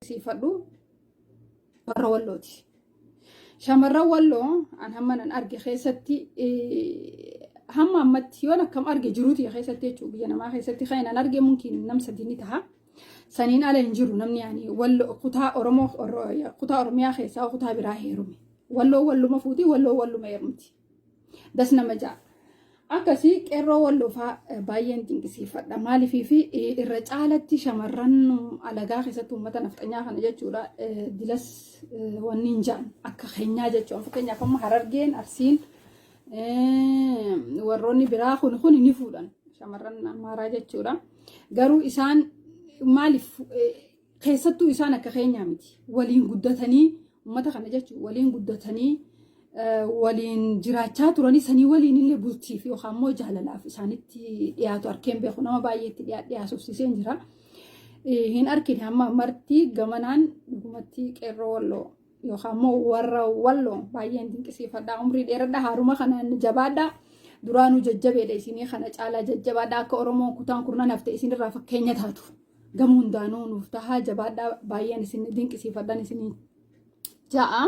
dinqisiifadhu warra wallooti. Shamarran walloo an hamman arge keessatti hamma ammatti yoon akkam arge jiruuti keessatti jechuudha biyya namaa keessatti kan an arge mumkin nam sadii ni taha. Saniin ala hin jiru namni yaani walloo kutaa Oromoo kutaa Oromiyaa keessaa kutaa biraa heerume. Walloo walluma fuuti walloo walluma heerumti. Das nama ja'a. Akkasii qeerroo walloo fa'aa baay'een dinqisiifadha. Maaliif irra caalatti shamarran alagaa keessatti uummata nafxanyaa kana jechuudha. Dilas wanni hin jaan akka keenyaa jechuudha. Fakkeenyaaf amma Harargeen, Arsiin warroonni biraa kun ni fuudhan. Shamarran Amaaraa jechuudha. Garuu isaan maaliif keessattuu isaan akka keenyaa miti. Waliin guddatanii uummata kana jechuudha. Waliin guddatanii waliin jiraachaa turanii sanii waliin illee bultiif yookaan immoo jaalalaaf isaanitti dhiyaatu arkeen beeku nama baay'eetti dhiyaasuufsiseen jira. Hin arkine amma marti gamanaan dhugumatti qeerroo walloo yookaan immoo warra walloo baay'een dinqisiifadha. Umrii dheeradha haaruma kanaan jabaadha. Duraanuu jajjabeedha isinii kana caalaa jajjabaadha akka Oromoo kutaan kurnan hafte isinirraa fakkeenya taatu. Gamuu hundaanuu nuuf tahaa jabaadha baay'een isin dinqisiifadhan isinii ja'a.